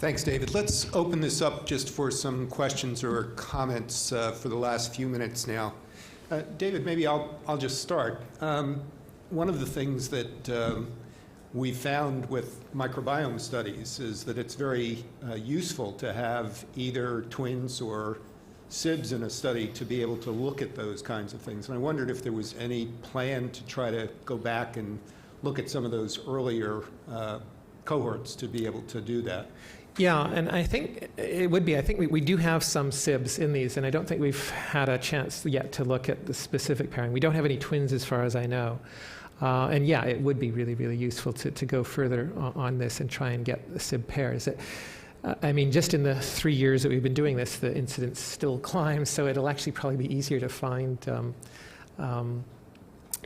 Thanks, David. Let's open this up just for some questions or comments for the last few minutes now. David, maybe I'll just start. One of the things that we found with microbiome studies is that it's very useful to have either twins or SIBs in a study to be able to look at those kinds of things. And I wondered if there was any plan to try to go back and look at some of those earlier cohorts to be able to do that. Yeah, and I think it would be. I think we do have some SIBs in these, and I don't think we've had a chance yet to look at the specific pairing. We don't have any twins as far as I know. And yeah, it would be really, really useful to go further on this and try and get the SIB pairs. I mean, just in the 3 years that we've been doing this, the incidence still climbs, so it'll actually probably be easier to find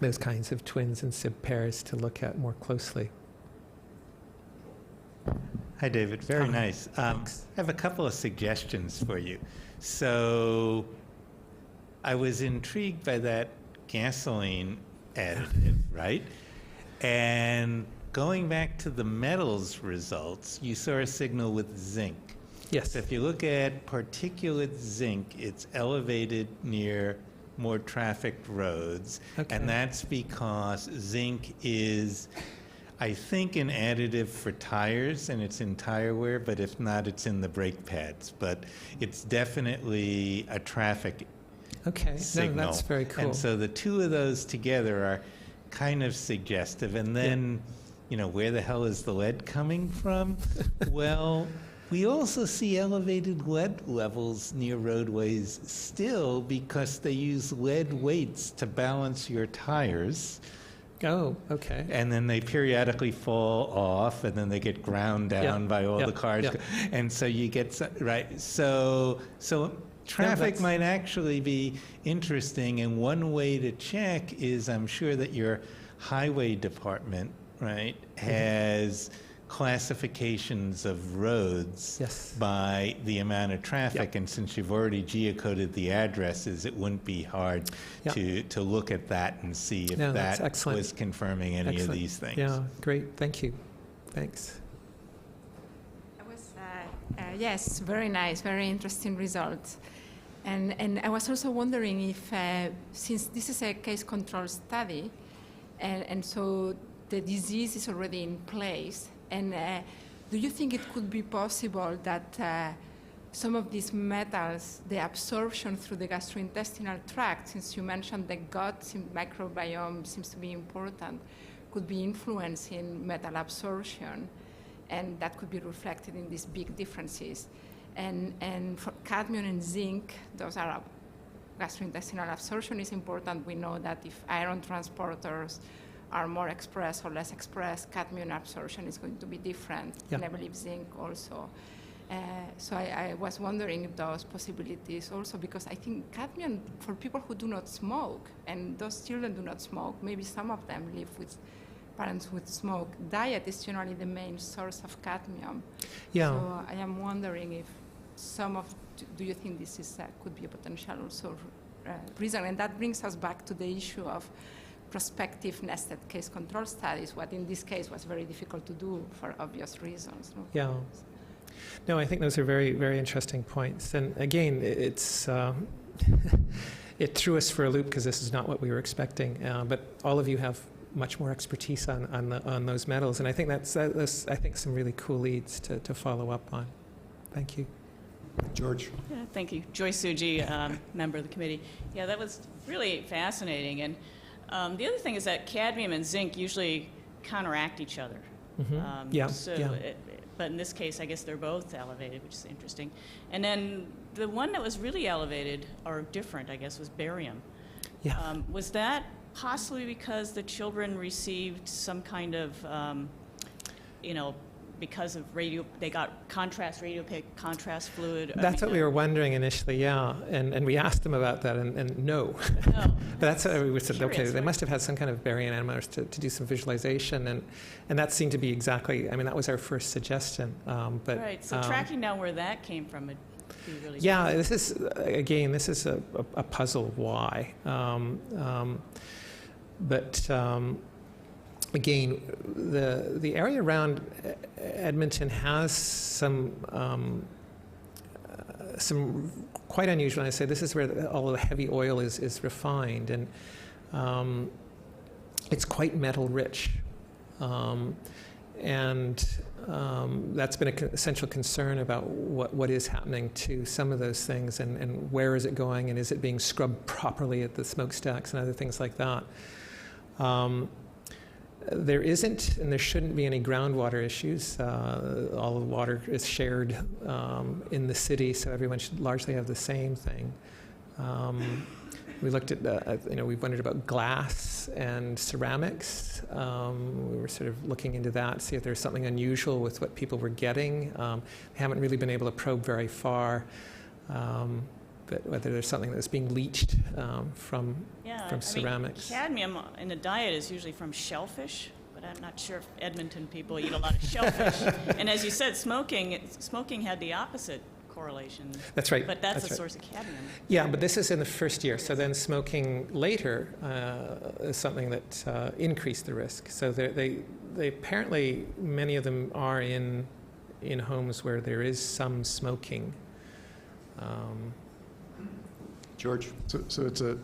those kinds of twins and SIB pairs to look at more closely. Hi, David. Very nice. I have a couple of suggestions for you. So I was intrigued by that gasoline additive, right? And going back to the metals results, you saw a signal with zinc. Yes. So if you look at particulate zinc, it's elevated near more trafficked roads. Okay. And that's because zinc is, I think, an additive for tires, and it's in tire wear, but if not, it's in the brake pads. But it's definitely a traffic signal. No, that's very cool. And so the two of those together are kind of suggestive. And then, you know, where the hell is the lead coming from? Well, we also see elevated lead levels near roadways still because they use lead weights to balance your tires. Oh, okay. And then they periodically fall off, and then they get ground down by all the cars. Yeah. And so you get, right, so traffic might actually be interesting, and one way to check is, I'm sure that your highway department, right, has classifications of roads by the amount of traffic, and since you've already geocoded the addresses, it wouldn't be hard to look at that and see if that was confirming any of these things. Yeah, great. Thank you. Thanks. Yes, very nice, very interesting results. And I was also wondering if, since this is a case control study, and so the disease is already in place, and do you think it could be possible that some of these metals, the absorption through the gastrointestinal tract, since you mentioned the gut microbiome seems to be important, could be influencing metal absorption, and that could be reflected in these big differences? And for cadmium and zinc, those are gastrointestinal absorption is important. We know that if iron transporters are more expressed or less expressed, cadmium absorption is going to be different, and I believe zinc also. So I was wondering if those possibilities also, because I think cadmium, for people who do not smoke, and those children do not smoke, maybe some of them live with parents with smoke, diet is generally the main source of cadmium. Yeah. So I am wondering if do you think this is could be a potential also reason? And that brings us back to the issue of prospective nested case control studies, what in this case was very difficult to do for obvious reasons. No? Yeah. No, I think those are very, very interesting points. And again, it's it threw us for a loop because this is not what we were expecting. But all of you have much more expertise on those metals, and I think that's I think some really cool leads to follow up on. Thank you. George. Yeah, thank you. Joy Suji, member of the committee. Yeah, that was really fascinating. And the other thing is that cadmium and zinc usually counteract each other. Mm-hmm. But in this case, I guess they're both elevated, which is interesting. And then the one that was really elevated, or different, I guess, was barium. Yeah. Was that possibly because the children received some kind of, because of they got radiopaque contrast fluid? That's what we were wondering initially, yeah. And we asked them about that, and no. No. But that's what we said, okay, they must have had some kind of barium animators to do some visualization, and that seemed to be exactly, that was our first suggestion. Right, so tracking down where that came from would be really this is a puzzle why. But again, the area around Edmonton has some quite unusual. And I say this is where all the heavy oil is refined, and it's quite metal rich, and that's been an essential concern about what is happening to some of those things, and where is it going, and is it being scrubbed properly at the smokestacks and other things like that. There isn't, and there shouldn't be any groundwater issues. All the water is shared in the city, so everyone should largely have the same thing. We looked at, we wondered about glass and ceramics. We were sort of looking into that, see if there's something unusual with what people were getting. We haven't really been able to probe very far, but whether there's something that's being leached from ceramics. Cadmium in the diet is usually from shellfish, but I'm not sure if Edmonton people eat a lot of shellfish. And as you said, smoking had the opposite correlation. That's right. But that's a source of cadmium. Yeah, but this is in the first year. So then smoking later is something that increased the risk. So they apparently, many of them are in homes where there is some smoking. George? So it's a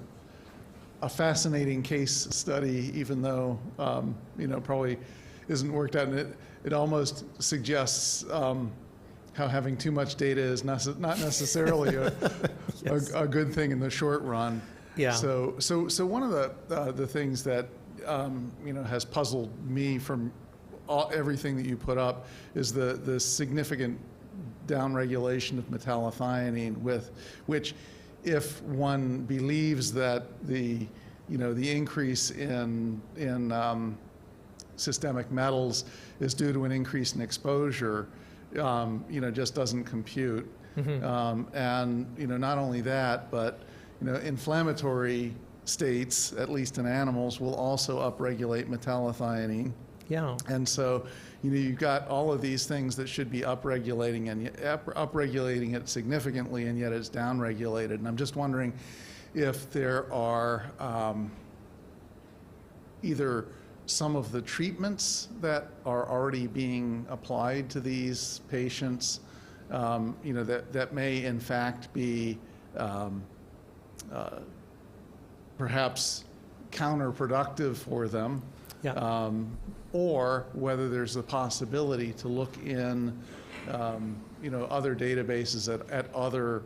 fascinating case study, even though, probably isn't worked out. And it almost suggests how having too much data is not necessarily Yes. a good thing in the short run. Yeah. So one of the things that has puzzled me from everything that you put up is the significant downregulation of metallothionein, which, if one believes that the increase in systemic metals is due to an increase in exposure, just doesn't compute. Mm-hmm. And not only that, but inflammatory states, at least in animals, will also upregulate metallothionein. Yeah. And so, you've got all of these things that should be upregulating it significantly, and yet it's downregulated. And I'm just wondering if there are either some of the treatments that are already being applied to these patients, that may in fact be perhaps counterproductive for them. Yeah. Or whether there's a possibility to look in, other databases at other,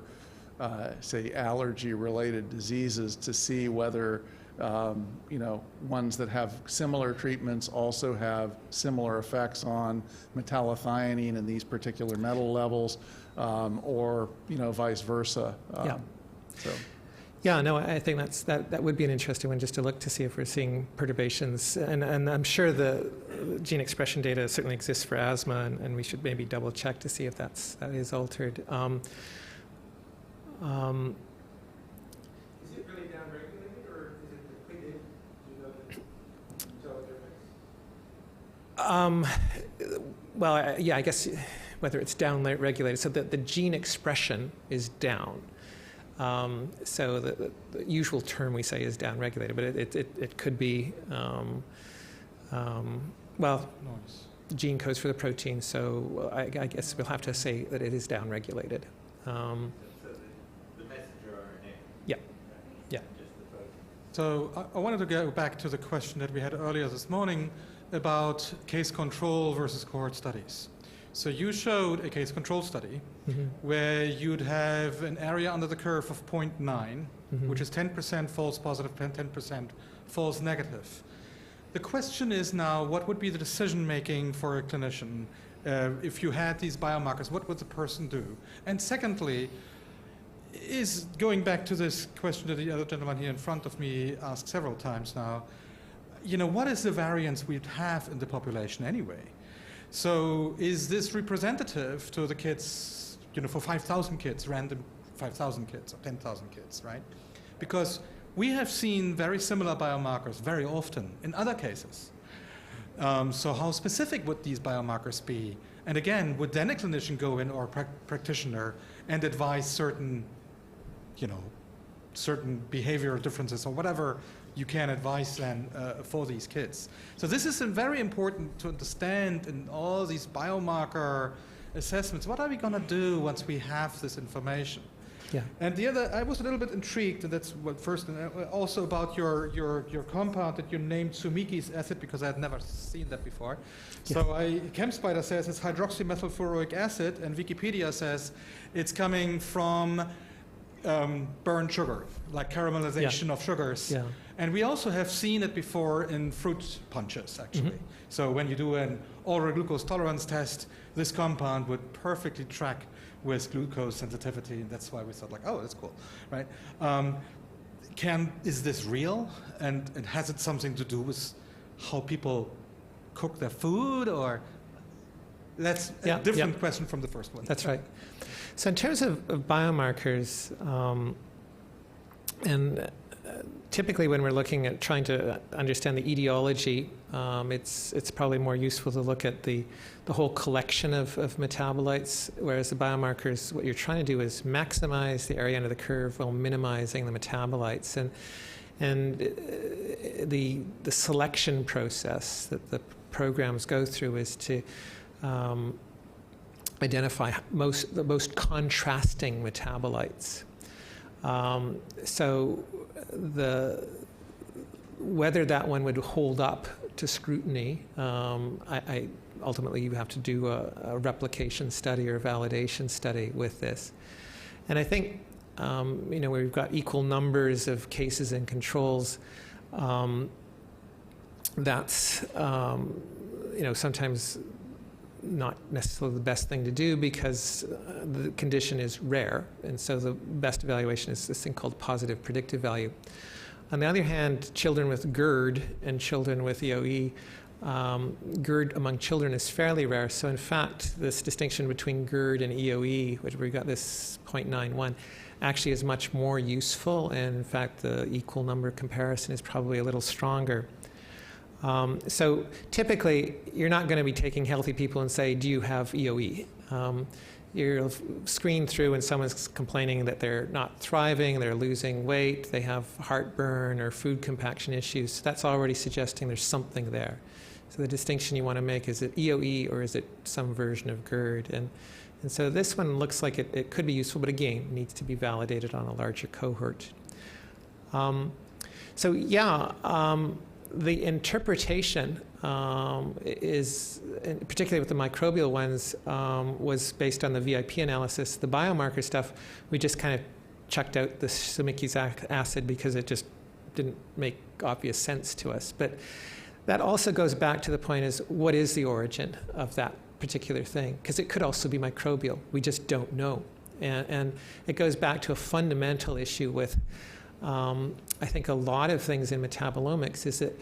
say, allergy-related diseases to see whether, ones that have similar treatments also have similar effects on metallothionein and these particular metal levels, or, vice versa. Yeah. So. Yeah, no, I think that would be an interesting one, just to look to see if we're seeing perturbations. And I'm sure the gene expression data certainly exists for asthma, and we should maybe double check to see if that is altered. Is it really downregulated, or is it depleted? Do you know the difference? Well, I guess whether it's down-regulated, so that the gene expression is down. So the usual term we say is down-regulated, but it could be, gene codes for the protein, so I guess we'll have to say that it is down-regulated. So the messenger RNA. Yeah, yeah. Just the protein. So I wanted to go back to the question that we had earlier this morning about case control versus cohort studies. So you showed a case control study where you'd have an area under the curve of 0.9, which is 10% false positive, 10% false negative. The question is now, what would be the decision making for a clinician if you had these biomarkers? What would the person do? And secondly, is going back to this question that the other gentleman here in front of me asked several times now, what is the variance we'd have in the population anyway? So is this representative to the kids, for 5,000 kids, random 5,000 kids or 10,000 kids, right? Because we have seen very similar biomarkers very often in other cases. So how specific would these biomarkers be? And again, would then a clinician go in, or a practitioner, and advise certain, certain behavioral differences or whatever you can advise then for these kids. So this is very important to understand in all these biomarker assessments. What are we going to do once we have this information? Yeah. And the other, I was a little bit intrigued, and that's what first, and also about your compound that you named Sumiki's acid, because I had never seen that before. Yeah. So ChemSpider says it's hydroxymethylfluoroic acid, and Wikipedia says it's coming from burnt sugar, like caramelization of sugars. Yeah. And we also have seen it before in fruit punches, actually. Mm-hmm. So when you do an oral glucose tolerance test, this compound would perfectly track with glucose sensitivity, and that's why we thought, like, oh, that's cool, right? Is this real? And has it something to do with how people cook their food, or that's a different question from the first one. That's right. So in terms of biomarkers, and typically when we're looking at trying to understand the etiology, it's probably more useful to look at the whole collection of metabolites, whereas the biomarkers, what you're trying to do is maximize the area under the curve while minimizing the metabolites. And the selection process that the programs go through is to identify the most contrasting metabolites. So whether that one would hold up to scrutiny, ultimately you have to do a replication study or a validation study with this. And I think where we've got equal numbers of cases and controls, that's sometimes not necessarily the best thing to do, because the condition is rare, and so the best evaluation is this thing called positive predictive value. On the other hand, children with GERD and children with EOE, GERD among children is fairly rare. So in fact, this distinction between GERD and EOE, which we've got this 0.91, actually is much more useful, and in fact the equal number comparison is probably a little stronger. So typically, you're not going to be taking healthy people and say, do you have EOE? You'll screen through and someone's complaining that they're not thriving, they're losing weight, they have heartburn or food compaction issues. So that's already suggesting there's something there. So the distinction you want to make, is it EOE or is it some version of GERD? And so this one looks like it could be useful, but again, needs to be validated on a larger cohort. The interpretation is, particularly with the microbial ones, was based on the VIP analysis. The biomarker stuff, we just kind of chucked out the Sumiki's acid because it just didn't make obvious sense to us. But that also goes back to the point is, what is the origin of that particular thing? Because it could also be microbial. We just don't know. And it goes back to a fundamental issue with I think a lot of things in metabolomics is that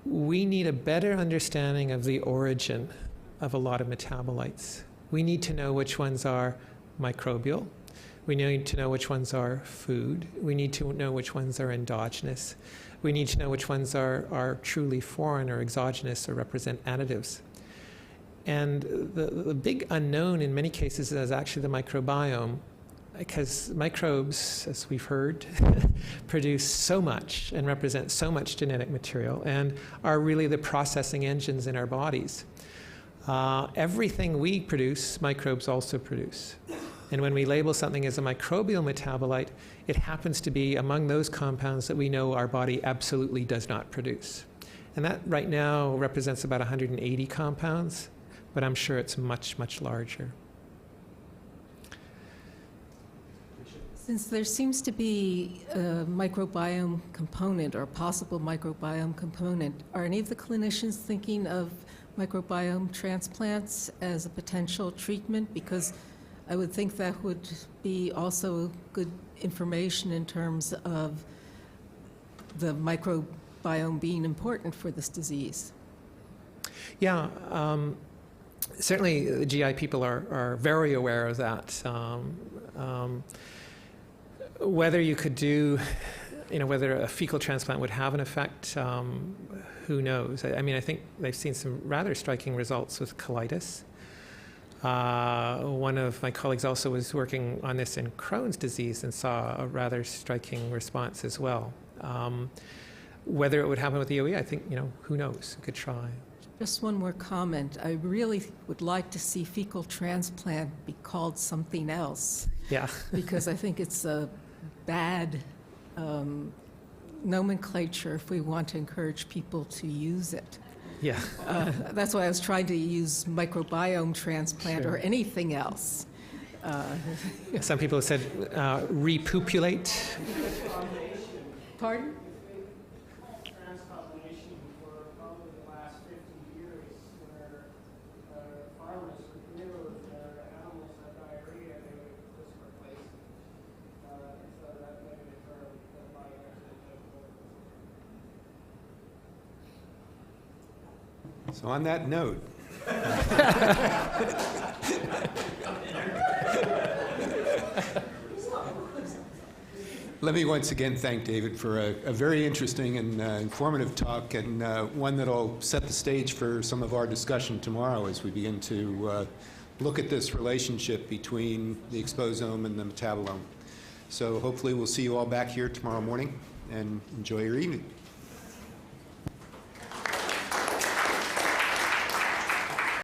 we need a better understanding of the origin of a lot of metabolites. We need to know which ones are microbial. We need to know which ones are food. We need to know which ones are endogenous. We need to know which ones are truly foreign or exogenous or represent additives. And the big unknown in many cases is actually the microbiome, because microbes, as we've heard, produce so much and represent so much genetic material and are really the processing engines in our bodies. Everything we produce, microbes also produce. And when we label something as a microbial metabolite, it happens to be among those compounds that we know our body absolutely does not produce. And that right now represents about 180 compounds, but I'm sure it's much, much larger. Since there seems to be a microbiome component or a possible microbiome component, are any of the clinicians thinking of microbiome transplants as a potential treatment? Because I would think that would be also good information in terms of the microbiome being important for this disease. Yeah, certainly the GI people are very aware of that. Whether you could do, whether a fecal transplant would have an effect, who knows? I mean, I think they've seen some rather striking results with colitis. One of my colleagues also was working on this in Crohn's disease and saw a rather striking response as well. Whether it would happen with EOE, I think, who knows? We could try. Just one more comment. I really would like to see fecal transplant be called something else. Yeah. Because I think it's a bad nomenclature if we want to encourage people to use it. Yeah. That's why I was trying to use microbiome transplant or anything else. Some people have said repopulate. Pardon? Transplantation for probably the last 50 years, where farmers would knew if their animals had diarrhea, they would just replace it. So that made it term that might actually take over. So on that note, let me once again thank David for a very interesting and informative talk, and one that'll set the stage for some of our discussion tomorrow as we begin to look at this relationship between the exposome and the metabolome. So hopefully we'll see you all back here tomorrow morning, and enjoy your evening.